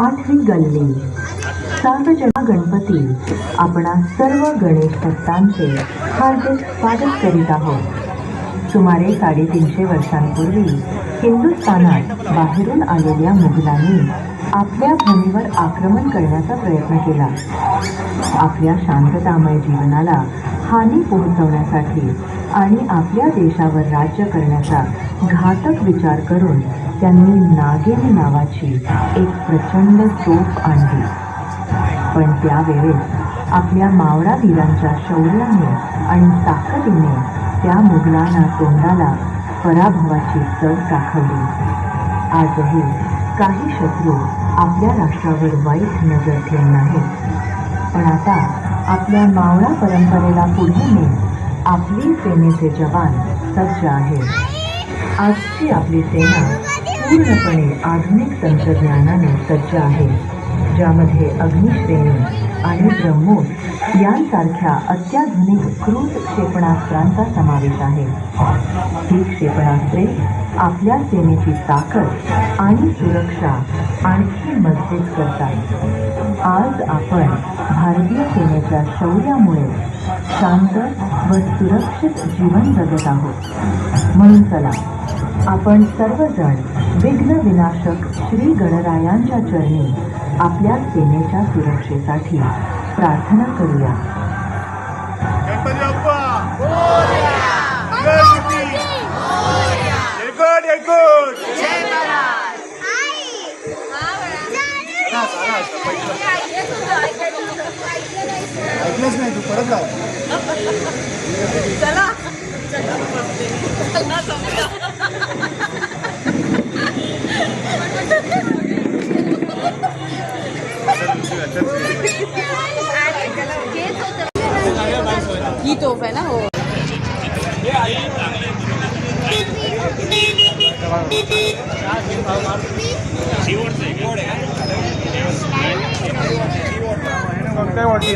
आठवी गल्ली सार्वजनिक गणपती आपणा सर्व गणेश भक्तांचे हार्दिक स्वागत करीत आहोत। सुमारे 350 वर्षांपूर्वी हिंदुस्थानात बाहेरून आलेल्या मुघलांनी आपल्या भूमीवर आक्रमण करण्याचा प्रयत्न केला। आपल्या शांततामय जीवनाला हानी पोहोचवण्यासाठी आणि आपल्या देशावर राज्य करण्याचा घातक विचार करून त्यांनी नागिनी नावाची एक प्रचंड तोफ आणली। पण त्यावेळेस आपल्या मावळा वीरांच्या शौर्याने आणि ताकदीने त्या मुघलांना तोंडाला पराभवाची चव दाखवली। आजही काही शत्रू आपल्या राष्ट्रावर वाईट नजर ठेवून नाहीत, पण आता आपल्या मावळा परंपरेला पुढे नेत आपली सेनेचे जवान सज्ज आहेत। आजची आपली सेना पूर्णपणे आधुनिक तंत्रज्ञानाने सज्ज आहे, ज्यामध्ये अग्निश्रेणी आणि ब्रह्मोस यांसारख्या अत्याधुनिक क्रूझ क्षेपणास्त्रांचा समावेश आहे। ही क्षेपणास्त्रे आपल्या सेनेची ताकद आणि सुरक्षा आणखी मजबूत करतात। आज आपण भारतीय सेनेच्या शौर्यामुळे शांत व सुरक्षित जीवन जगत आहोत। म्हणून चला आपण सर्वजण विघ्न विनाशक श्री गणरायांच्या चरणी आपल्या सेनेच्या सुरक्षेसाठी प्रार्थना करूया। गणपती बाप्पा मोरया, गणपती मोरया, जय गुड जय महाराज। ऐकलंच नाही तू, परत लाव। चला ही तोफ आहे ना। हो काय वाटतं